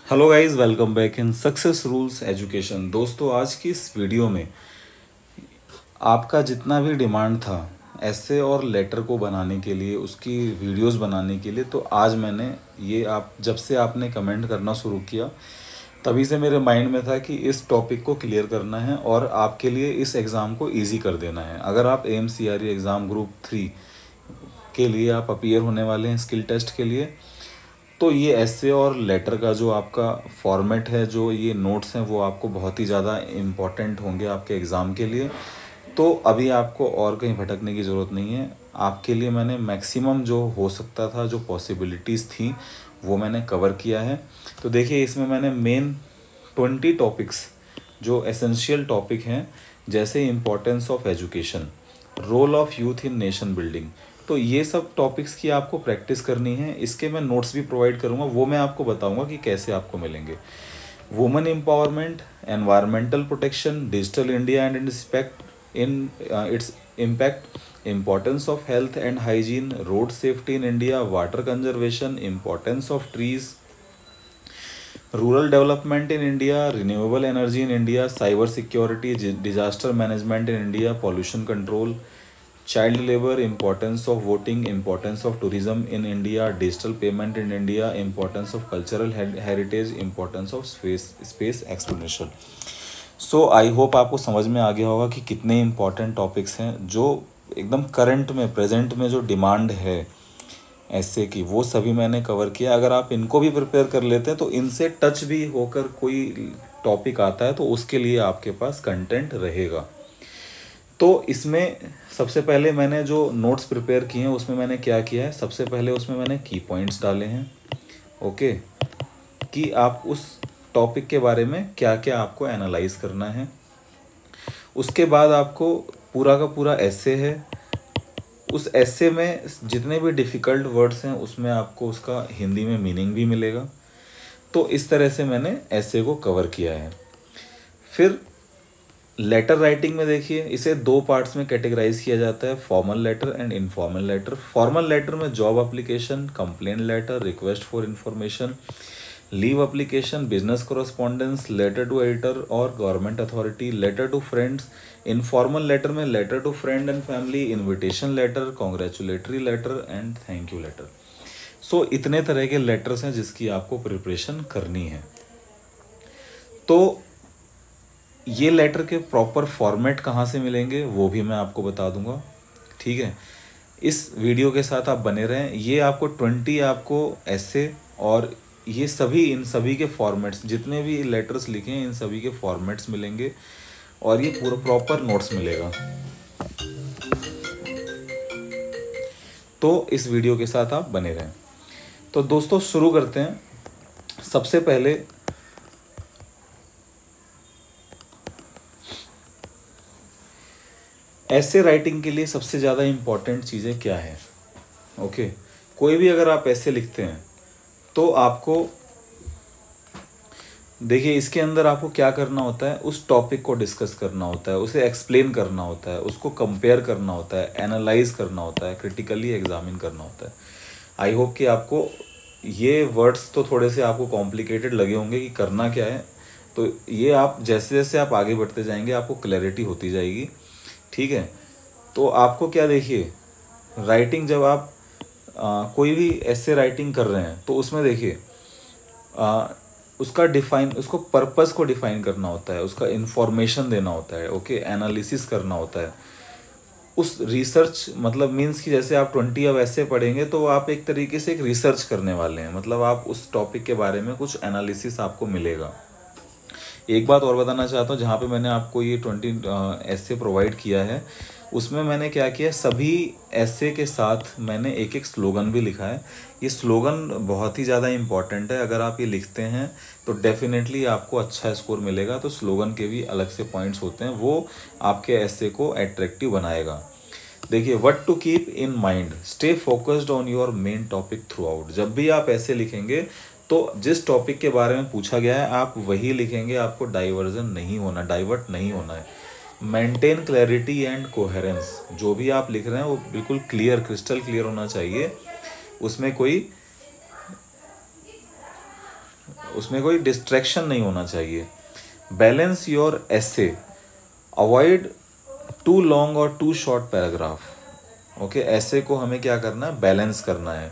Hello guys, welcome back in success rules education. दोस्तों, आज की इस वीडियो में आपका जितना भी डिमांड था ऐसे और लेटर को बनाने के लिए, उसकी वीडियोस बनाने के लिए, तो आज मैंने ये, आप जब से आपने कमेंट करना शुरू किया तभी से मेरे माइंड में था कि इस टॉपिक को क्लियर करना है और आपके लिए इस एग्ज़ाम को इजी कर देना है। अगर आप AMCRE एग्ज़ाम ग्रुप 3 के लिए आप अपीयर होने वाले हैं स्किल टेस्ट के लिए, तो ये ऐसे और लेटर का जो आपका फॉर्मेट है, जो ये नोट्स हैं, वो आपको बहुत ही ज़्यादा इम्पॉर्टेंट होंगे आपके एग्ज़ाम के लिए। तो अभी आपको और कहीं भटकने की ज़रूरत नहीं है। आपके लिए मैंने मैक्सिमम जो हो सकता था, जो पॉसिबिलिटीज़ थी, वो मैंने कवर किया है। तो देखिए, इसमें मैंने मेन 20 टॉपिक्स जो एसेंशियल टॉपिक हैं, जैसे importance of education, role of youth in nation building, तो ये सब टॉपिक्स की आपको प्रैक्टिस करनी है। इसके मैं नोट्स भी प्रोवाइड करूँगा, वो मैं आपको बताऊँगा कि कैसे आपको मिलेंगे। Women empowerment, environmental protection, digital India and its impact, importance of health and hygiene, road safety in India, water conservation, importance of trees, rural development in India, renewable energy in India, cyber security, disaster management in India, pollution control, child labor, importance of voting, importance of tourism in India, digital payment in India, importance of cultural heritage, importance of space exploration। So I hope आपको समझ में आ गया होगा कि कितने important topics हैं जो एकदम करंट में, प्रेजेंट में जो डिमांड है ऐसे की, वो सभी मैंने कवर किया। अगर आप इनको भी प्रिपेयर कर लेते हैं तो इनसे टच भी होकर कोई टॉपिक आता है तो उसके लिए आपके पास कंटेंट रहेगा। तो इसमें सबसे पहले मैंने जो नोट्स प्रिपेयर किए हैं उसमें मैंने क्या किया है, सबसे पहले उसमें मैंने की पॉइंट्स डाले हैं। ओके, कि आप उस टॉपिक के बारे में क्या क्या आपको एनालाइज करना है। उसके बाद आपको पूरा का पूरा एसे है, उस एसे में जितने भी डिफ़िकल्ट वर्ड्स हैं उसमें आपको उसका हिंदी में मीनिंग भी मिलेगा। तो इस तरह से मैंने एसे को कवर किया है। फिर लेटर राइटिंग में देखिए, इसे दो पार्ट्स में कैटेगराइज किया जाता है, formal letter and informal letter. Formal letter में job application, complaint letter, request for information, leave application, business correspondence, letter to editor और government authority, letter to friends. Informal letter में letter to friend and family, invitation letter, congratulatory letter and thank you letter. So इतने तरह के letters हैं जिसकी आपको preparation करनी है। तो ये लेटर के प्रॉपर फॉर्मेट कहाँ से मिलेंगे वो भी मैं आपको बता दूंगा, ठीक है। इस वीडियो के साथ आप बने रहें। ये आपको 20 आपको ऐसे और ये सभी, इन सभी के फॉर्मेट्स, जितने भी लेटर्स लिखे हैं इन सभी के फॉर्मेट्स मिलेंगे और ये पूरा प्रॉपर नोट्स मिलेगा। तो इस वीडियो के साथ आप बने रहें। तो दोस्तों, शुरू करते हैं। सबसे पहले ऐसे राइटिंग के लिए सबसे ज़्यादा इम्पॉर्टेंट चीज़ें क्या है। ओके, कोई भी अगर आप ऐसे लिखते हैं तो आपको देखिए, इसके अंदर आपको क्या करना होता है, उस टॉपिक को डिस्कस करना होता है, उसे एक्सप्लेन करना होता है, उसको कंपेयर करना होता है, एनालाइज करना होता है, क्रिटिकली एग्जामिन करना होता है। आई होप कि आपको ये वर्ड्स तो थोड़े से आपको कॉम्प्लिकेटेड लगे होंगे कि करना क्या है। तो ये आप जैसे जैसे आप आगे बढ़ते जाएंगे आपको क्लैरिटी होती जाएगी, ठीक है। तो आपको क्या, देखिए, राइटिंग जब आप कोई भी ऐसे राइटिंग कर रहे हैं तो उसमें देखिए, उसका डिफाइन, उसको पर्पस को डिफाइन करना होता है, उसका इंफॉर्मेशन देना होता है, ओके, एनालिसिस करना होता है। उस रिसर्च मतलब मीन्स कि जैसे आप 20 अब ऐसे पढ़ेंगे तो आप एक तरीके से एक रिसर्च करने वाले हैं, मतलब आप उस टॉपिक के बारे में कुछ एनालिसिस आपको मिलेगा। एक बात और बताना चाहता हूँ, जहाँ पे मैंने आपको ये 20 ऐसे प्रोवाइड किया है उसमें मैंने क्या किया, सभी ऐसे के साथ मैंने एक एक स्लोगन भी लिखा है। ये स्लोगन बहुत ही ज़्यादा इम्पॉर्टेंट है, अगर आप ये लिखते हैं तो डेफिनेटली आपको अच्छा स्कोर मिलेगा। तो स्लोगन के भी अलग से पॉइंट्स होते हैं, वो आपके ऐसे को एट्रैक्टिव बनाएगा। देखिए, what to keep in mind, stay focused on your main topic throughout. जब भी आप ऐसे लिखेंगे तो जिस टॉपिक के बारे में पूछा गया है आप वही लिखेंगे, आपको डाइवर्जन नहीं होना, डाइवर्ट नहीं होना है। मेंटेन क्लैरिटी एंड कोहेरेंस, जो भी आप लिख रहे हैं वो बिल्कुल क्लियर, क्रिस्टल क्लियर होना चाहिए, उसमें कोई उसमें कोई डिस्ट्रैक्शन नहीं होना चाहिए। Balance your essay, avoid too long और टू शॉर्ट पैराग्राफ। ओके, ऐसे को हमें क्या करना है, बैलेंस करना है,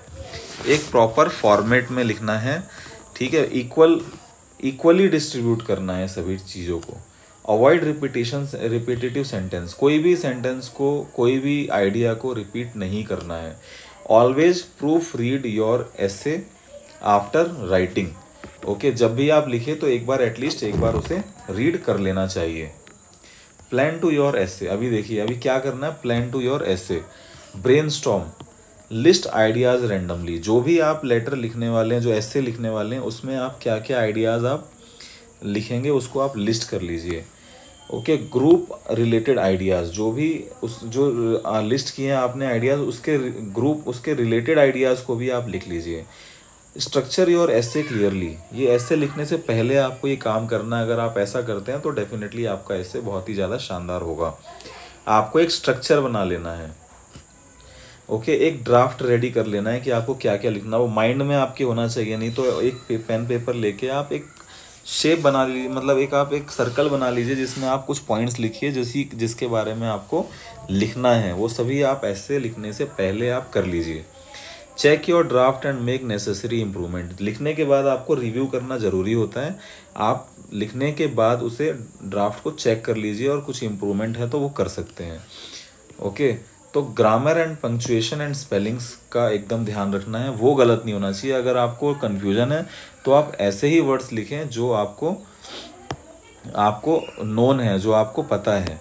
एक प्रॉपर फॉर्मेट में लिखना है, ठीक है, इक्वली डिस्ट्रीब्यूट करना है सभी चीज़ों को। अवॉइड रिपीटेटिव सेंटेंस, कोई भी सेंटेंस को, कोई भी आइडिया को रिपीट नहीं करना है। Always proof read your essay after writing. Okay, जब भी आप लिखे तो एक बार एटलीस्ट एक बार उसे रीड कर लेना चाहिए। प्लान टू योर एसे, अभी देखिए अभी क्या करना है, plan to your essay, brainstorm, list ideas randomly. जो भी आप लेटर लिखने वाले हैं, जो एसे लिखने वाले हैं, उसमें आप क्या क्या आइडियाज़ आप लिखेंगे उसको आप लिस्ट कर लीजिए। ओके, ग्रुप रिलेटेड आइडियाज़, जो भी उस जो लिस्ट किए हैं आपने आइडियाज़, उसके ग्रुप, उसके रिलेटेड आइडियाज़ को भी आप लिख लीजिए। स्ट्रक्चर योर एसे क्लियरली, ये एसे लिखने से पहले आपको ये काम करना है। अगर आप ऐसा करते हैं तो डेफिनेटली आपका एसे बहुत ही ज़्यादा शानदार होगा। आपको एक स्ट्रक्चर बना लेना है। ओके, एक ड्राफ्ट रेडी कर लेना है कि आपको क्या क्या लिखना, वो माइंड में आपके होना चाहिए। नहीं तो एक पेन पेपर लेके आप एक शेप बना लीजिए, मतलब आप एक सर्कल बना लीजिए जिसमें आप कुछ पॉइंट्स लिखिए, जिसके बारे में आपको लिखना है, वो सभी आप ऐसे लिखने से पहले आप कर लीजिए। Check your draft and make necessary improvement, लिखने के बाद आपको रिव्यू करना ज़रूरी होता है। आप लिखने के बाद उसे ड्राफ्ट को चेक कर लीजिए और कुछ इम्प्रूवमेंट है तो वो कर सकते हैं। ओके, तो grammar and punctuation and spellings का एकदम ध्यान रखना है, वो गलत नहीं होना चाहिए। अगर आपको कन्फ्यूजन है तो आप ऐसे ही वर्ड्स लिखें जो आपको नोन है, जो आपको पता है,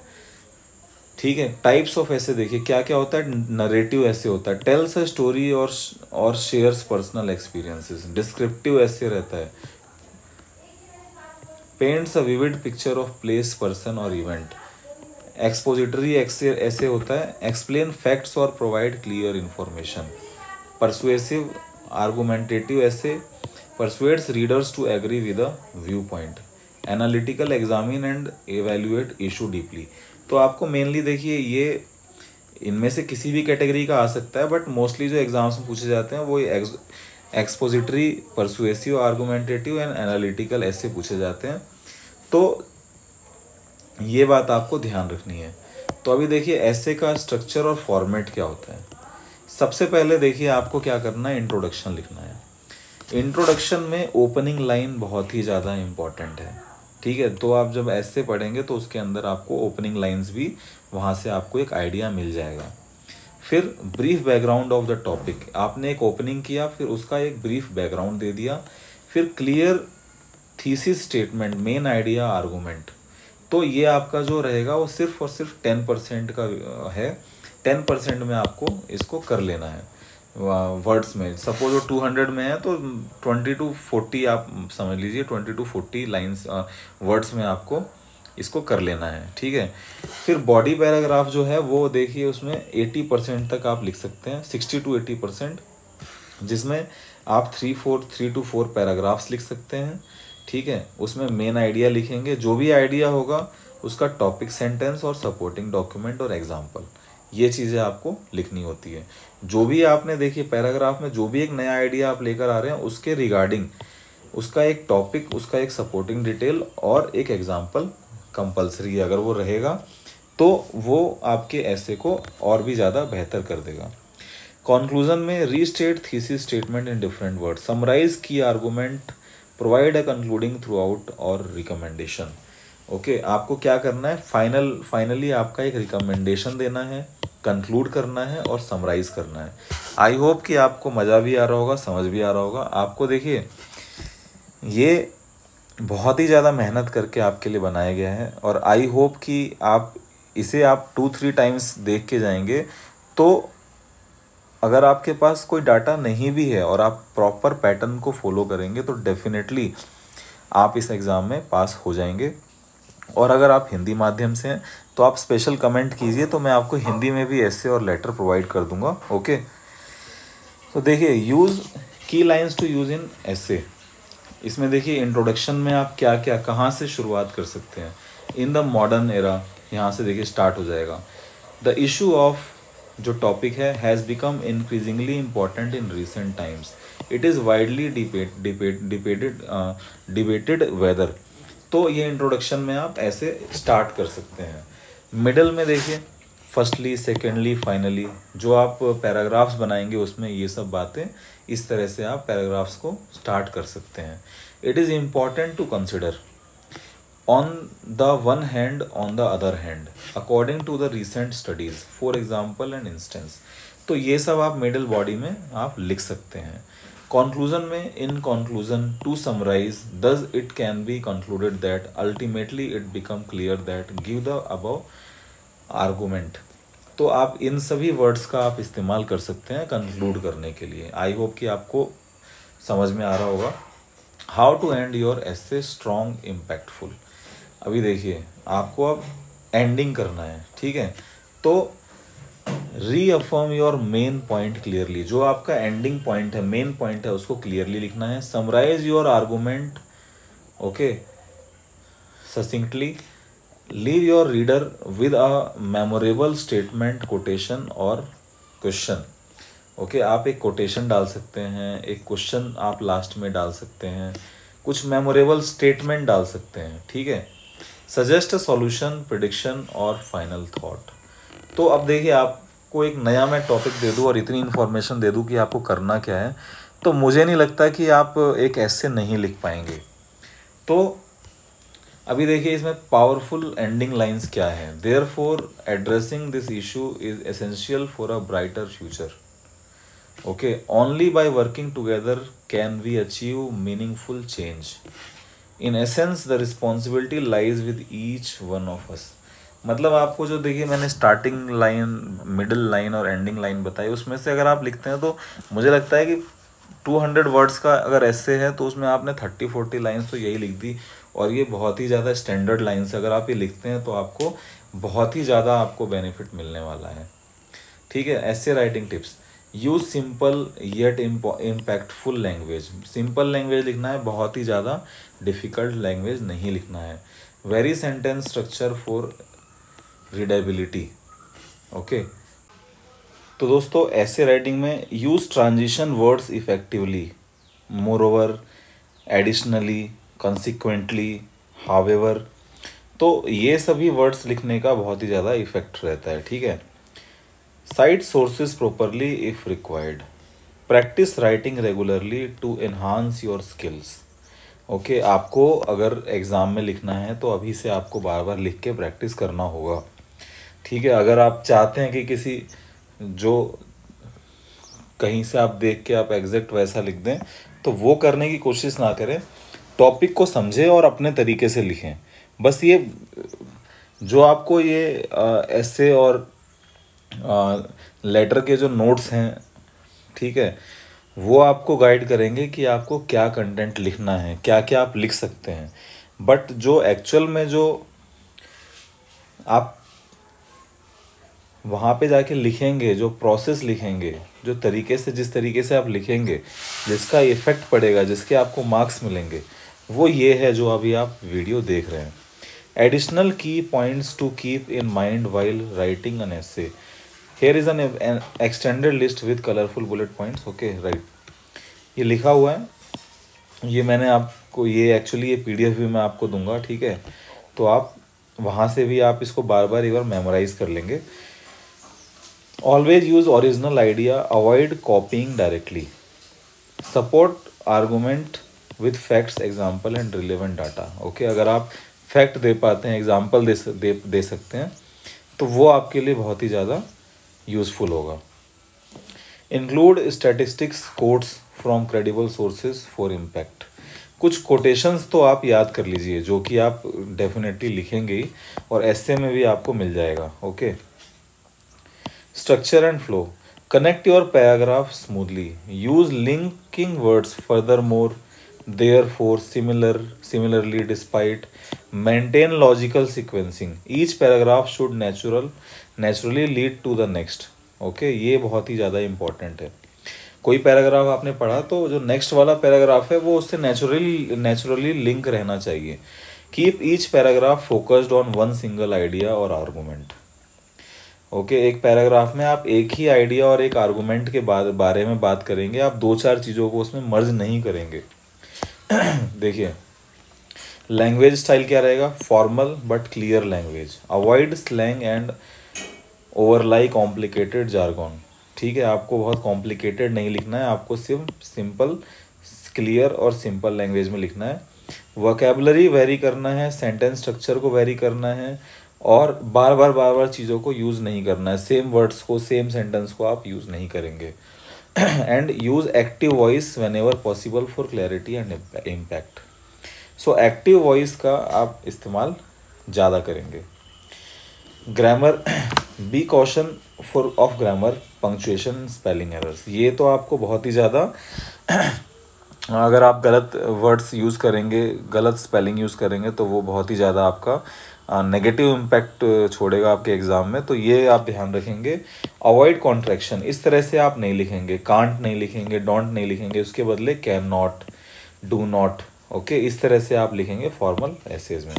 ठीक है। टाइप्स ऑफ ऐसे देखिए क्या क्या होता है। नरेटिव ऐसे होता है, टेल्स अ स्टोरी और शेयर्स पर्सनल एक्सपीरियंसेस। डिस्क्रिप्टिव ऐसे रहता है, paints a vivid picture of place, person और इवेंट। एक्सपोजिटरी ऐसे होता है, एक्सप्लेन फैक्ट्स और provide clear information. Persuasive argumentative ऐसे, persuades readers to agree with a view point. Analytical, examine and evaluate issue deeply. तो आपको मेनली देखिए ये इनमें से किसी भी कैटेगरी का आ सकता है, बट मोस्टली जो एग्जाम्स में पूछे जाते हैं वो expository, persuasive, argumentative and analytical ऐसे पूछे जाते हैं। तो ये बात आपको ध्यान रखनी है। तो अभी देखिए ऐसे का स्ट्रक्चर और फॉर्मेट क्या होता है। सबसे पहले देखिए आपको क्या करना है, इंट्रोडक्शन लिखना है। इंट्रोडक्शन में ओपनिंग लाइन बहुत ही ज़्यादा इम्पॉर्टेंट है, ठीक है। तो आप जब ऐसे पढ़ेंगे तो उसके अंदर आपको ओपनिंग लाइंस भी, वहाँ से आपको एक आइडिया मिल जाएगा। फिर brief background of the topic, आपने एक ओपनिंग किया, फिर उसका एक ब्रीफ बैकग्राउंड दे दिया। फिर clear thesis statement, main idea, argument. तो ये आपका जो रहेगा वो सिर्फ और सिर्फ 10% का है। 10% में आपको इसको कर लेना है वर्ड्स में। सपोज वो 200 में है तो 20 to 40 आप समझ लीजिए, 20 to 40 लाइन्स वर्ड्स में आपको इसको कर लेना है, ठीक है। फिर बॉडी पैराग्राफ जो है वो देखिए उसमें 80% तक आप लिख सकते हैं, 60 to 80%, जिसमें आप 3 to 4 पैराग्राफ्स लिख सकते हैं, ठीक है। उसमें मेन आइडिया लिखेंगे, जो भी आइडिया होगा उसका टॉपिक, सेंटेंस और सपोर्टिंग डॉक्यूमेंट और एग्जाम्पल, ये चीज़ें आपको लिखनी होती है। जो भी आपने देखिए पैराग्राफ में जो भी एक नया आइडिया आप लेकर आ रहे हैं उसके रिगार्डिंग उसका एक टॉपिक, उसका एक सपोर्टिंग डिटेल और एक एग्जाम्पल कंपलसरी, अगर वो रहेगा तो वो आपके ऐसे को और भी ज़्यादा बेहतर कर देगा। कंक्लूजन में restate thesis statement in different word, summarize की argument, provide a concluding through out और रिकमेंडेशन। ओके, आपको क्या करना है, फाइनली आपका एक रिकमेंडेशन देना है, कंक्लूड करना है और समराइज करना है। आई होप कि आपको मज़ा भी आ रहा होगा, समझ भी आ रहा होगा। आपको देखिए ये बहुत ही ज़्यादा मेहनत करके आपके लिए बनाया गया है और आई होप कि आप इसे 2-3 टाइम्स देख के जाएंगे तो अगर आपके पास कोई डाटा नहीं भी है और आप प्रॉपर पैटर्न को फॉलो करेंगे तो डेफिनेटली आप इस एग्ज़ाम में पास हो जाएंगे। और अगर आप हिंदी माध्यम से हैं तो आप स्पेशल कमेंट कीजिए, तो मैं आपको हिंदी में भी ऐसे और लेटर प्रोवाइड कर दूंगा। ओके, तो देखिए यूज़ की लाइंस टू यूज़ इन ऐसे। इसमें देखिए इंट्रोडक्शन में आप क्या क्या कहाँ से शुरुआत कर सकते हैं। इन द मॉडर्न एरा, यहाँ से देखिए स्टार्ट हो जाएगा। द इशू ऑफ जो टॉपिक है has become increasingly important in recent times, it is widely debated whether. तो ये इंट्रोडक्शन में आप ऐसे स्टार्ट कर सकते हैं। मिडल में देखिए, फर्स्टली, सेकेंडली, फाइनली, जो आप पैराग्राफ्स बनाएंगे उसमें ये सब बातें इस तरह से आप पैराग्राफ्स को स्टार्ट कर सकते हैं। It is important to consider on the one hand, on the other hand, according to the recent studies, for example and instance। तो ये सब आप मिडिल बॉडी में आप लिख सकते हैं। कंक्लूजन में, in conclusion, to summarise, thus it can be concluded that ultimately it become clear that give the above argument. तो आप इन सभी वर्ड्स का आप इस्तेमाल कर सकते हैं कंक्लूड करने के लिए। आई होप कि आपको समझ में आ रहा होगा। How to end your essay strong impactful. अभी देखिए, आपको अब एंडिंग करना है, ठीक है। तो reaffirm your main point clearly, जो आपका एंडिंग पॉइंट है, मेन पॉइंट है, उसको क्लियरली लिखना है। Summarize your argument, okay, succinctly. Leave your reader with a memorable statement, quotation और क्वेश्चन, ओके। आप एक कोटेशन डाल सकते हैं, एक क्वेश्चन आप लास्ट में डाल सकते हैं, कुछ मेमोरेबल स्टेटमेंट डाल सकते हैं, ठीक है। सजेस्ट अ सॉल्यूशन, प्रिडिक्शन और फाइनल थॉट। तो अब देखिए, आपको एक नया मैं टॉपिक दे दूं और इतनी इन्फॉर्मेशन दे दूं कि आपको करना क्या है, तो मुझे नहीं लगता कि आप एक ऐसे नहीं लिख पाएंगे। तो अभी देखिए, इसमें पावरफुल एंडिंग लाइंस क्या है। Therefore addressing this issue is essential for a brighter future, okay. Only by working together can we achieve meaningful change. In essence the responsibility lies with each one of us. मतलब आपको जो, देखिए, मैंने starting line, middle line और ending line बताई, उसमें से अगर आप लिखते हैं तो मुझे लगता है कि 200 वर्ड्स का अगर ऐसे है तो उसमें आपने 30-40 लाइन्स तो यही लिख दी, और ये बहुत ही ज़्यादा स्टैंडर्ड लाइन्स। अगर आप ये लिखते हैं तो आपको बहुत ही ज़्यादा आपको बेनिफिट मिलने वाला है, ठीक है। ऐसे writing tips, use simple yet impactful language. Simple language लिखना है, बहुत ही ज़्यादा डिफ़िकल्ट लैंग्वेज नहीं लिखना है। Very sentence structure for readability, okay. तो दोस्तों, ऐसे राइटिंग में use transition words effectively, moreover, additionally, consequently, however. तो ये सभी वर्ड्स लिखने का बहुत ही ज़्यादा इफेक्ट रहता है, ठीक है। Cite sources properly if required. Practice writing regularly to enhance your skills. Okay, आपको अगर एग्ज़ाम में लिखना है तो अभी से आपको बार बार लिख के प्रैक्टिस करना होगा, ठीक है। अगर आप चाहते हैं कि किसी, जो कहीं से आप देख के आप एग्जैक्ट वैसा लिख दें, तो वो करने की कोशिश ना करें। टॉपिक को समझें और अपने तरीके से लिखें। बस ये जो आपको ये ऐसे और लेटर के जो नोट्स हैं, ठीक है, वो आपको गाइड करेंगे कि आपको क्या कंटेंट लिखना है, क्या क्या आप लिख सकते हैं। बट जो एक्चुअल में जो आप वहाँ पे जाके लिखेंगे, जो प्रोसेस लिखेंगे, जो तरीके से, जिस तरीके से आप लिखेंगे, जिसका इफ़ेक्ट पड़ेगा, जिसके आपको मार्क्स मिलेंगे, वो ये है जो अभी आप वीडियो देख रहे हैं। Additional key points to keep in mind while writing an essay. Here is an extended list with colorful bullet points, okay, right। ये लिखा हुआ है, ये मैंने आपको, ये एक्चुअली ये PDF भी मैं आपको दूंगा, ठीक है। तो आप वहाँ से भी आप इसको बार बार एक बार मेमोराइज कर लेंगे। Always use original idea, avoid कॉपिंग directly, support argument with facts, example and relevant data, okay. अगर आप फैक्ट दे पाते हैं, एग्जाम्पल दे सकते हैं, तो वो आपके लिए बहुत ही ज़्यादा यूजफुल होगा। Include statistics, quotes from credible sources for impact. कुछ कोटेशंस तो आप याद कर लीजिए, जो कि आप डेफिनेटली लिखेंगे ही, और ऐसे में भी आपको मिल जाएगा, okay. Structure and flow, connect your paragraph smoothly, use linking words, further more, therefore, similarly, despite, maintain logical sequencing, each paragraph should naturally lead to the next, okay. ये बहुत ही ज़्यादा इम्पॉर्टेंट है। कोई पैराग्राफ आपने पढ़ा तो जो नेक्स्ट वाला पैराग्राफ है वो उससे नेचुरली लिंक रहना चाहिए। Keep each paragraph focused on one single idea और आर्गूमेंट, ओके, एक पैराग्राफ में आप एक ही आइडिया और एक आर्गुमेंट के बारे में बात करेंगे, आप दो चार चीज़ों को उसमें मर्ज नहीं करेंगे। देखिए, लैंग्वेज स्टाइल क्या रहेगा, formal but clear language, avoid slang and overly complicated jargon. ठीक है, आपको बहुत कॉम्प्लिकेटेड नहीं लिखना है, आपको सिर्फ सिंपल, क्लियर और सिंपल लैंग्वेज में लिखना है। वोकैबुलरी वेरी करना है, सेंटेंस स्ट्रक्चर को वेरी करना है, और बार बार चीज़ों को यूज़ नहीं करना है, सेम वर्ड्स को, सेम सेंटेंस को आप यूज़ नहीं करेंगे। And use active voice whenever possible for clarity and impact. So active voice का आप इस्तेमाल ज़्यादा करेंगे। ग्रामर, बी कॉशन for of grammar, punctuation, spelling errors. ये तो आपको बहुत ही ज़्यादा अगर आप गलत वर्ड्स यूज़ करेंगे, गलत स्पेलिंग यूज़ करेंगे, तो वो बहुत ही ज़्यादा आपका नेगेटिव इम्पैक्ट छोड़ेगा आपके एग्ज़ाम में, तो ये आप ध्यान रखेंगे। अवॉइड कॉन्ट्रैक्शन, इस तरह से आप नहीं लिखेंगे, कांट नहीं लिखेंगे, डोंट नहीं लिखेंगे, उसके बदले can not, do not, okay, इस तरह से आप लिखेंगे फॉर्मल एसेज में।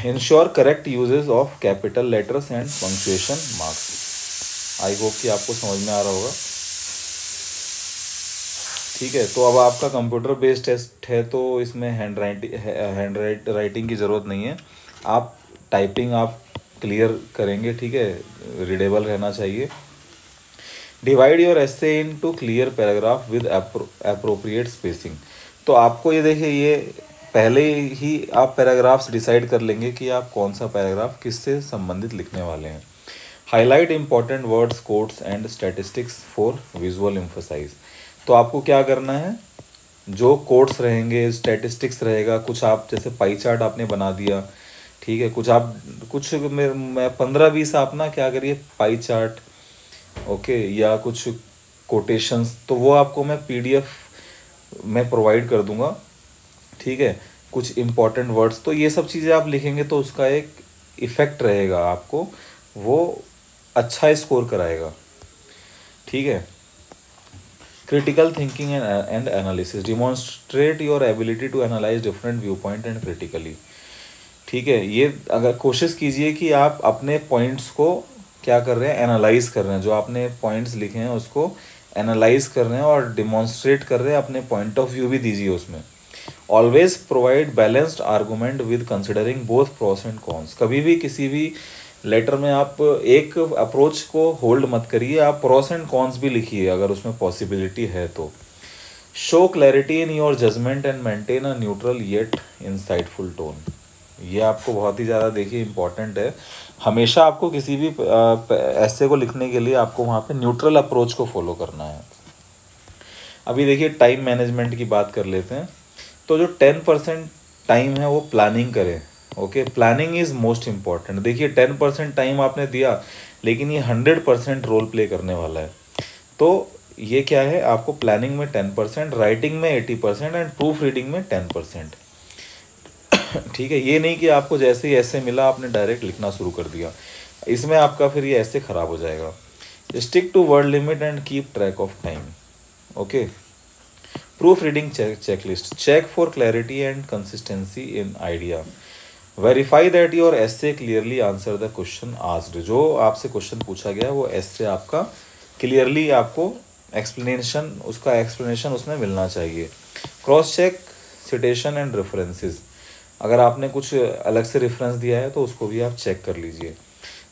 Ensure correct uses of capital letters and punctuation marks. I hope कि आपको समझ में आ रहा होगा। ठीक है, तो अब आपका कंप्यूटर बेस्ड टेस्ट है, तो इसमें हैंड राइटिंग की ज़रूरत नहीं है, आप टाइपिंग आप क्लियर करेंगे। ठीक है, रीडेबल रहना चाहिए। Divide your essay into clear paragraph with appropriate spacing. तो आपको ये देखिए, ये पहले ही आप पैराग्राफ्स डिसाइड कर लेंगे कि आप कौन सा पैराग्राफ किससे संबंधित लिखने वाले हैं। Highlight important words, quotes and statistics for visual emphasise. तो आपको क्या करना है, जो कोट्स रहेंगे, स्टैटिस्टिक्स रहेगा, कुछ आप जैसे पाई चार्ट आपने बना दिया, ठीक है, कुछ मैं 15-20 आप ना क्या करिए, पाई चार्ट, ओके, या कुछ कोटेशंस, तो वो आपको मैं PDF में प्रोवाइड कर दूंगा। ठीक है, कुछ इम्पॉर्टेंट वर्ड्स, तो ये सब चीज़ें आप लिखेंगे तो उसका एक इफ़ेक्ट रहेगा, आपको वो अच्छा स्कोर कराएगा। ठीक है, critical thinking and analysis, demonstrate your ability to analyse different viewpoint and critically. ठीक है, ये अगर कोशिश कीजिए कि आप अपने पॉइंट्स को क्या कर रहे हैं, एनालाइज कर रहे हैं, जो आपने पॉइंट्स लिखे हैं उसको एनालाइज कर रहे हैं और डिमॉन्स्ट्रेट कर रहे हैं, अपने पॉइंट ऑफ व्यू भी दीजिए उसमें। Always provide balanced argument with considering both pros and cons. कभी भी किसी भी लेटर में आप एक अप्रोच को होल्ड मत करिए, आप प्रोस एंड कॉन्स भी लिखिए अगर उसमें पॉसिबिलिटी है तो। Show clarity in your judgement and maintain a neutral yet insightful tone. ये आपको बहुत ही ज़्यादा देखिए इम्पॉर्टेंट है, हमेशा आपको किसी भी ऐसे को लिखने के लिए आपको वहाँ पे न्यूट्रल अप्रोच को फॉलो करना है। अभी देखिए टाइम मैनेजमेंट की बात कर लेते हैं। तो जो 10% टाइम है वो प्लानिंग करें। Okay, planning is most important. देखिए 10% टाइम आपने दिया, लेकिन ये 100% रोल प्ले करने वाला है। तो ये क्या है, आपको प्लानिंग में 10%, राइटिंग में 80% एंड प्रूफ रीडिंग में 10%। ठीक है, ये नहीं कि आपको जैसे ही ऐसे मिला आपने डायरेक्ट लिखना शुरू कर दिया, इसमें आपका फिर ये ऐसे ख़राब हो जाएगा। Stick to word limit and keep track of time. Okay, proofreading checklist, check for clarity and consistency in idea. Verify that your essay clearly answer the question asked. जो आपसे क्वेश्चन पूछा गया वो एसे आपका क्लियरली आपको explanation, उसका explanation उसमें मिलना चाहिए। Cross check citation and references, अगर आपने कुछ अलग से रेफरेंस दिया है तो उसको भी आप चेक कर लीजिए।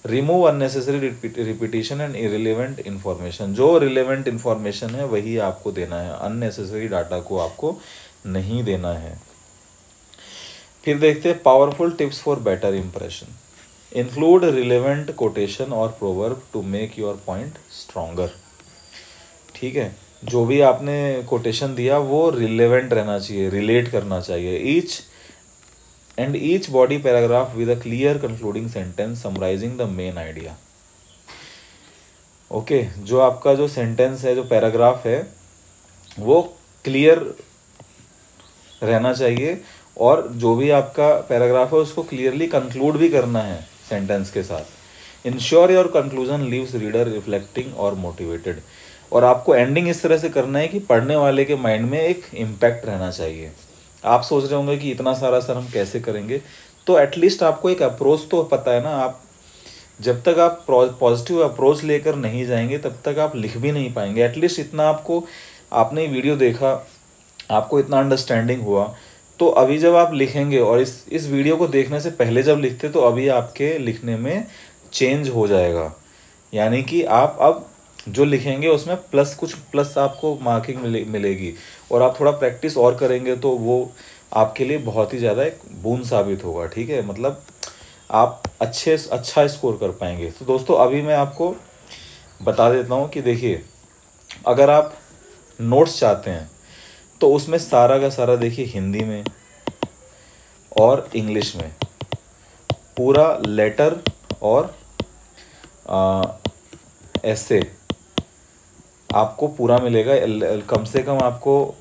Remove unnecessary repetition and irrelevant information, जो रिलेवेंट इन्फॉर्मेशन है वही आपको देना है, अननेसेसरी डाटा को आपको नहीं देना है। फिर देखते हैं powerful tips for better impression. Include relevant quotation और proverb to make your point stronger. ठीक है, जो भी आपने कोटेशन दिया वो रिलेवेंट रहना चाहिए, रिलेट करना चाहिए। each body paragraph with a clear concluding sentence summarizing the main idea। Okay, जो आपका जो सेंटेंस है, जो पैराग्राफ है, वो क्लियर रहना चाहिए, और जो भी आपका पैराग्राफ है उसको क्लियरली कंक्लूड भी करना है सेंटेंस के साथ। Ensure your conclusion leaves reader reflecting और मोटिवेटेड, और आपको एंडिंग इस तरह से करना है कि पढ़ने वाले के माइंड में एक इम्पैक्ट रहना चाहिए। आप सोच रहे होंगे कि इतना सारा सर हम कैसे करेंगे, तो एटलीस्ट आपको एक अप्रोच तो पता है ना, आप जब तक आप पॉजिटिव अप्रोच लेकर नहीं जाएंगे तब तक आप लिख भी नहीं पाएंगे। एटलीस्ट इतना आपको, आपने वीडियो देखा, आपको इतना अंडरस्टैंडिंग हुआ, तो अभी जब आप लिखेंगे, और इस वीडियो को देखने से पहले जब लिखते तो अभी आपके लिखने में चेंज हो जाएगा। यानी कि आप अब जो लिखेंगे उसमें कुछ प्लस आपको मार्किंग मिलेगी, और आप थोड़ा प्रैक्टिस और करेंगे तो वो आपके लिए बहुत ही ज़्यादा एक बूंद साबित होगा। ठीक है, मतलब आप अच्छा स्कोर कर पाएंगे। तो दोस्तों अभी मैं आपको बता देता हूँ कि देखिए, अगर आप नोट्स चाहते हैं तो उसमें सारा का सारा देखिए हिंदी में और इंग्लिश में पूरा लेटर और ऐसे आपको पूरा मिलेगा। कम से कम आपको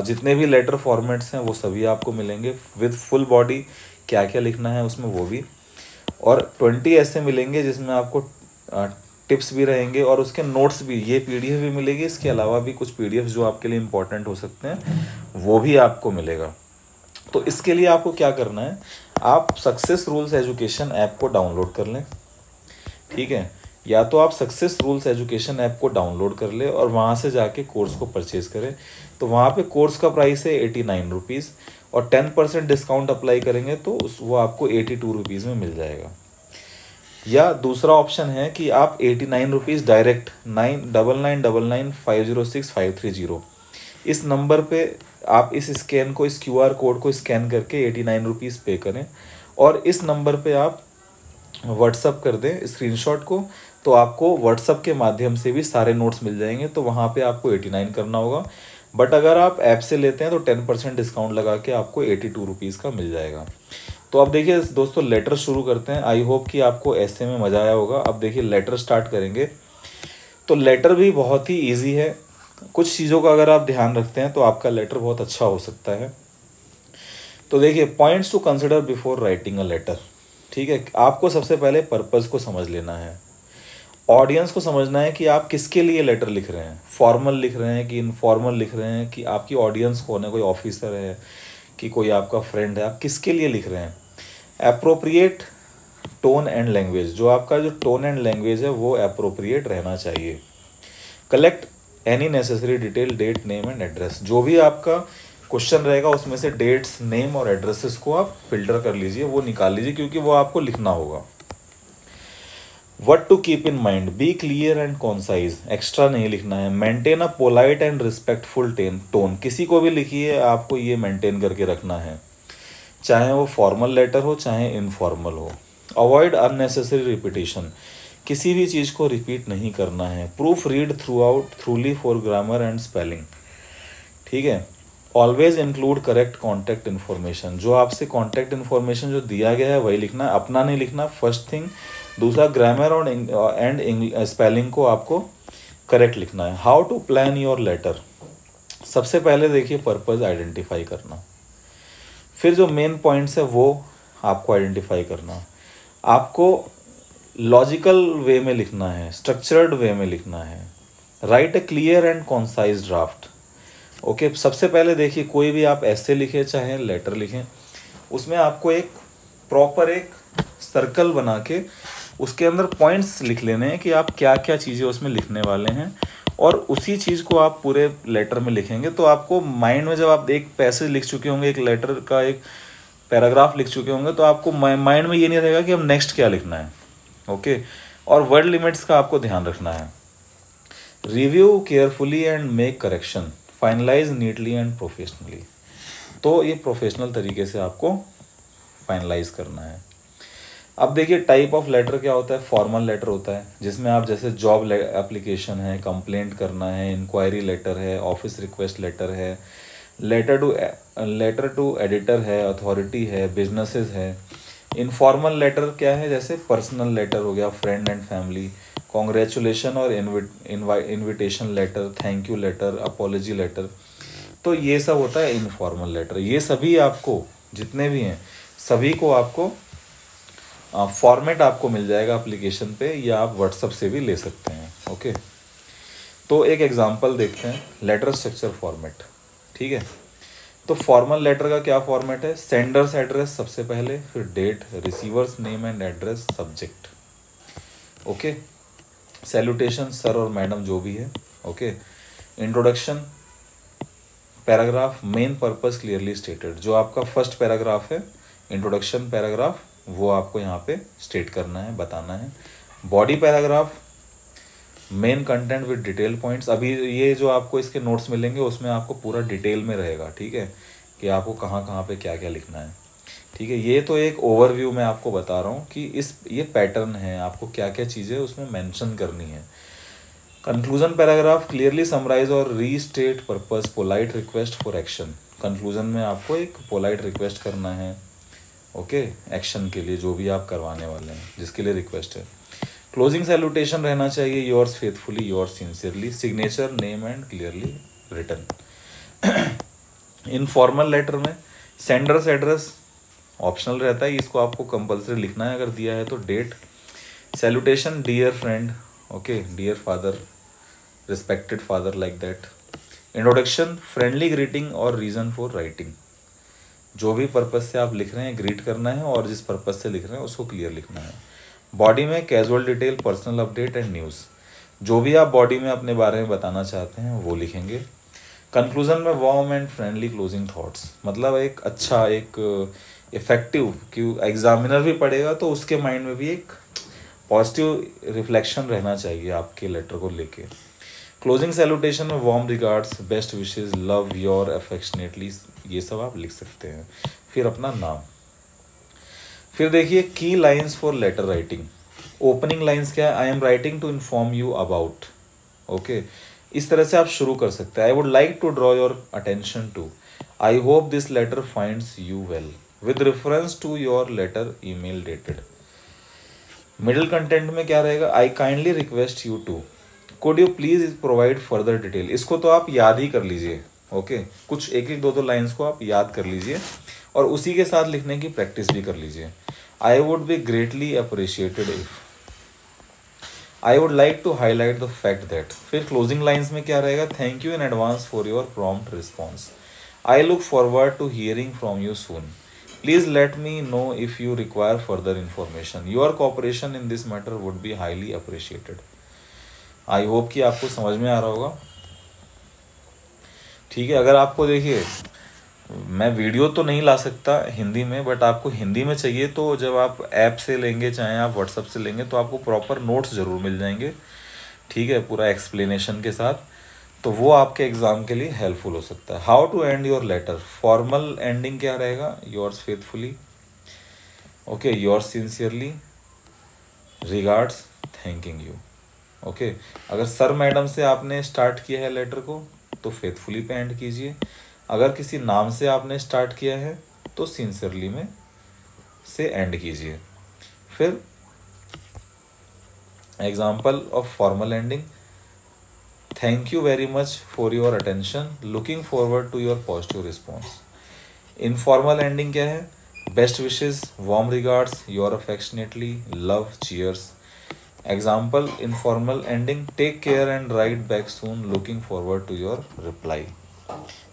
जितने भी लेटर फॉर्मेट्स हैं वो सभी आपको मिलेंगे, विद फुल बॉडी क्या क्या लिखना है उसमें वो भी, और 20 ऐसे मिलेंगे जिसमें आपको टिप्स भी रहेंगे और उसके नोट्स भी, ये पीडीएफ भी मिलेगी। इसके अलावा भी कुछ पीडीएफ जो आपके लिए इम्पोर्टेंट हो सकते हैं वो भी आपको मिलेगा। तो इसके लिए आपको क्या करना है, आप सक्सेस रूल्स एजुकेशन ऐप को डाउनलोड कर लें। ठीक है, या तो आप सक्सेस रूल्स एजुकेशन ऐप को डाउनलोड कर ले और वहाँ से जाके कोर्स को परचेज़ करें। तो वहाँ पे कोर्स का प्राइस है 89 रुपीज़, और 10% डिस्काउंट अप्लाई करेंगे तो वो आपको 82 रुपीज़ में मिल जाएगा। या दूसरा ऑप्शन है कि आप 89 रुपीज़ डायरेक्ट 99999506 इस नंबर पे आप इस QR कोड को स्कैन करके 89 रुपीज़ पे करें, और इस नंबर पे आप व्हाट्सअप कर दें स्क्रीनशॉट को, तो आपको व्हाट्सअप के माध्यम से भी सारे नोट्स मिल जाएंगे। तो वहाँ पे आपको 89 करना होगा, बट अगर आप ऐप से लेते हैं तो 10% डिस्काउंट लगा के आपको 82 रुपीज़ का मिल जाएगा। तो अब देखिए दोस्तों, लेटर शुरू करते हैं। आई होप कि आपको ऐसे में मज़ा आया होगा। अब देखिए लेटर स्टार्ट करेंगे। तो लेटर भी बहुत ही ईजी है, कुछ चीज़ों का अगर आप ध्यान रखते हैं तो आपका लेटर बहुत अच्छा हो सकता है। तो देखिए, points to consider before writing a letter. ठीक है, आपको सबसे पहले पर्पस को समझ लेना है, ऑडियंस को समझना है कि आप किसके लिए लेटर लिख रहे हैं, फॉर्मल लिख रहे हैं कि इनफॉर्मल लिख रहे हैं, कि आपकी ऑडियंस कौन है, कोई ऑफिसर है कि कोई आपका फ्रेंड है, आप किसके लिए लिख रहे हैं। एप्रोप्रिएट टोन एंड लैंग्वेज, जो आपका जो टोन एंड लैंग्वेज है वो एप्रोप्रिएट रहना चाहिए। Collect any necessary detail, date, name and address. जो भी आपका क्वेश्चन रहेगा उसमें से डेट्स, नेम और एड्रेसेस को आप फिल्टर कर लीजिए, वो निकाल लीजिए, क्योंकि वो आपको लिखना होगा। What to keep in mind, be clear and concise, extra नहीं लिखना है। Maintain a polite and respectful tone, किसी को भी लिखिए आपको ये मेंटेन करके रखना है, चाहे वो फॉर्मल लेटर हो चाहे इनफॉर्मल हो। अवॉइड अननेसेसरी रिपीटेशन, किसी भी चीज़ को रिपीट नहीं करना है। Proof read थ्रूली for grammar and spelling. ठीक है, always include correct contact information, जो आपसे कॉन्टैक्ट इन्फॉर्मेशन जो दिया गया है वही लिखना है, अपना नहीं लिखना, फर्स्ट थिंग। दूसरा, ग्रामर और एंड स्पेलिंग को आपको करेक्ट लिखना है। How to plan your letter, सबसे पहले देखिए पर्पस आइडेंटिफाई करना, फिर जो मेन पॉइंट्स है वो आपको आइडेंटिफाई करना, आपको लॉजिकल वे में लिखना है, स्ट्रक्चर्ड वे में लिखना है। Right a clear and concise draft. Okay, सबसे पहले देखिए, कोई भी आप ऐसे लिखें चाहे लेटर लिखें, उसमें आपको एक प्रॉपर एक सर्कल बना के उसके अंदर पॉइंट्स लिख लेने हैं कि आप क्या क्या चीज़ें उसमें लिखने वाले हैं, और उसी चीज़ को आप पूरे लेटर में लिखेंगे। तो आपको माइंड में, जब आप एक पैसेज लिख चुके होंगे, एक लेटर का एक पैराग्राफ लिख चुके होंगे, तो आपको माइंड में ये नहीं रहेगा कि अब नेक्स्ट क्या लिखना है। ओके, और वर्ड लिमिट्स का आपको ध्यान रखना है। Review carefully and make correction, finalize neatly and professionally. तो ये प्रोफेशनल तरीके से आपको फाइनलाइज करना है। अब देखिए, टाइप ऑफ लेटर क्या होता है। फॉर्मल लेटर होता है जिसमें आप, जैसे जॉब एप्लीकेशन है, कंप्लेंट करना है, इंक्वायरी लेटर है, ऑफिस रिक्वेस्ट लेटर है, लेटर टू एडिटर है, अथॉरिटी है, बिजनेसेस है। इनफॉर्मल लेटर क्या है, जैसे पर्सनल लेटर हो गया, फ्रेंड एंड फैमिली, कॉन्ग्रेचुलेशन और invitation letter, thank you letter, apology letter. तो ये सब होता है इनफॉर्मल लेटर। ये सभी आपको, जितने भी हैं सभी को आपको फॉर्मेट आपको मिल जाएगा एप्लीकेशन पे, या आप व्हाट्सएप से भी ले सकते हैं। ओके, तो एक एग्जांपल देखते हैं, लेटर स्ट्रक्चर फॉर्मेट। ठीक है, तो फॉर्मल लेटर का क्या फॉर्मेट है। सेंडर्स एड्रेस सबसे पहले, फिर date, receiver's name and address, subject. Okay, salutation sir और मैडम जो भी है। Okay, introduction, paragraph, main purpose clearly stated. जो आपका फर्स्ट पैराग्राफ है, इंट्रोडक्शन पैराग्राफ, वो आपको यहाँ पे स्टेट करना है, बताना है। Body paragraph, main content with detail points. अभी ये जो आपको इसके नोट्स मिलेंगे उसमें आपको पूरा डिटेल में रहेगा, ठीक है, कि आपको कहाँ कहाँ पे क्या क्या लिखना है, ठीक है। ये तो एक ओवरव्यू मैं आपको बता रहा हूँ कि ये पैटर्न है, आपको क्या क्या चीज़ें उसमें मेंशन करनी है। कंक्लूजन पैराग्राफ, क्लियरली समराइज और restate purpose, polite request for action. Conclusion में आपको एक पोलाइट रिक्वेस्ट करना है, ओके, एक्शन के लिए जो भी आप करवाने वाले हैं, जिसके लिए रिक्वेस्ट है। क्लोजिंग सैल्यूटेशन रहना चाहिए, yours faithfully, yours sincerely, signature, name and clearly written. Informal letter में सेंडर्स एड्रेस ऑप्शनल रहता है, इसको आपको कंपलसरी लिखना है अगर दिया है तो। Date, salutation, dear friend, okay, dear father, respected father, like that. Introduction, friendly greeting और रीज़न फॉर राइटिंग। जो भी पर्पस से आप लिख रहे हैं ग्रीट करना है, और जिस पर्पस से लिख रहे हैं उसको क्लियर लिखना है। बॉडी में casual detail, personal update and news. जो भी आप बॉडी में अपने बारे में बताना चाहते हैं वो लिखेंगे। कंक्लूजन में warm and friendly closing thoughts, मतलब एक अच्छा, एक इफेक्टिव, कि एग्जामिनर भी पढ़ेगा तो उसके माइंड में भी एक पॉजिटिव रिफ्लेक्शन रहना चाहिए आपके लेटर को लेके। क्लोजिंग सैल्यूटेशन में warm regards, best wishes, love your affectionately, ये सब आप लिख सकते हैं। फिर अपना नाम। फिर देखिए की lines for letter writing. Opening lines क्या है? I am writing to inform you about, okay, इस तरह से आप शुरू कर सकते हैं। I would like to draw your attention to, I hope this letter finds you well, with reference to your letter email dated. Middle content में क्या रहेगा? I kindly request you to, could you please provide further detail. इसको तो आप याद ही कर लीजिए, okay, कुछ एक एक दो लाइन्स को आप याद कर लीजिए और उसी के साथ लिखने की प्रैक्टिस भी कर लीजिए। I would be greatly appreciated if, I would like to highlight the fact that. फिर क्लोजिंग लाइन्स में क्या रहेगा? Thank you in advance for your prompt response, I look forward to hearing from you soon, please let me know if you require further information, your cooperation in this matter would be highly appreciated. I hope कि आपको समझ में आ रहा होगा, ठीक है। अगर आपको देखिए मैं वीडियो तो नहीं ला सकता हिंदी में, बट आपको हिंदी में चाहिए तो जब आप ऐप से लेंगे चाहे आप व्हाट्सअप से लेंगे तो आपको प्रॉपर नोट्स ज़रूर मिल जाएंगे, ठीक है, पूरा एक्सप्लेनेशन के साथ, तो वो आपके एग्ज़ाम के लिए हेल्पफुल हो सकता है। How to end your letter, formal ending क्या रहेगा? Yours faithfully, okay, yours sincerely, regards, thanking you, okay. अगर सर मैडम से आपने स्टार्ट किया है लेटर को तो फेथफुली पे एंड कीजिए, अगर किसी नाम से आपने स्टार्ट किया है तो सिंसियरली में से एंड कीजिए। फिर example of formal ending, thank you very much for your attention, looking forward to your positive response. Informal ending क्या है? Best wishes, warm regards, your affectionately, love, cheers. Example informal ending, take care and write back soon, looking forward to your reply.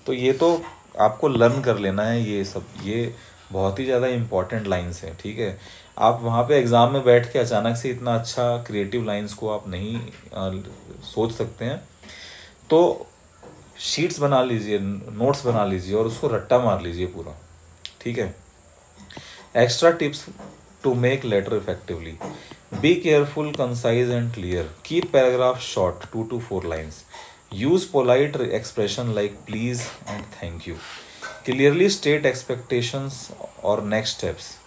तो ये तो आपको learn कर लेना है, ये सब, ये बहुत ही ज़्यादा इंपॉर्टेंट लाइंस हैं, ठीक है। आप वहाँ पे एग्ज़ाम में बैठ के अचानक से इतना अच्छा क्रिएटिव लाइंस को आप नहीं सोच सकते हैं, तो शीट्स बना लीजिए, नोट्स बना लीजिए और उसको रट्टा मार लीजिए पूरा, ठीक है। Extra tips to make letter effectively, be careful, concise and clear, keep paragraph short 2 to 4 lines, use polite expression like please and thank you, clearly state expectations or next steps,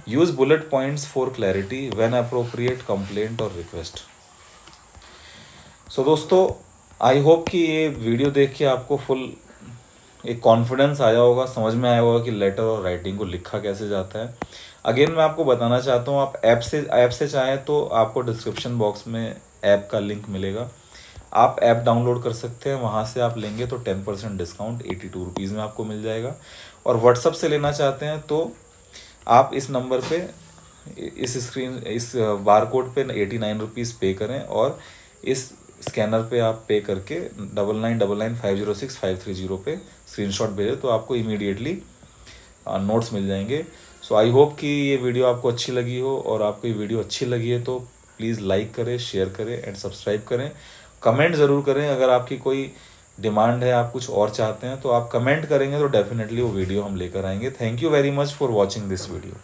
use bullet points for clarity when appropriate, complaint or request। दोस्तों आई hope कि ये video देख के आपको full एक confidence आया होगा, समझ में आया होगा कि लेटर और राइटिंग को लिखा कैसे जाता है। अगेन मैं आपको बताना चाहता हूँ, आप ऐप से चाहें तो आपको डिस्क्रिप्शन बॉक्स में ऐप का लिंक मिलेगा, आप ऐप डाउनलोड कर सकते हैं, वहाँ से आप लेंगे तो 10% डिस्काउंट 82 रुपीज़ में आपको मिल जाएगा। और व्हाट्सअप से लेना चाहते हैं तो आप इस नंबर पे, इस बार कोड पे 89 रुपीज़ पे करें और इस स्कैनर पे आप पे करके 9999506530 पे स्क्रीनशॉट भेजें तो आपको इमीडिएटली नोट्स मिल जाएंगे। सो आई होप कि ये वीडियो आपको अच्छी लगी हो, और आपको ये वीडियो अच्छी लगी है तो प्लीज़ लाइक करें, शेयर करें एंड सब्सक्राइब करें। कमेंट ज़रूर करें, अगर आपकी कोई डिमांड है, आप कुछ और चाहते हैं तो आप कमेंट करेंगे तो डेफिनेटली वो वीडियो हम लेकर आएंगे। Thank you very much for watching this video.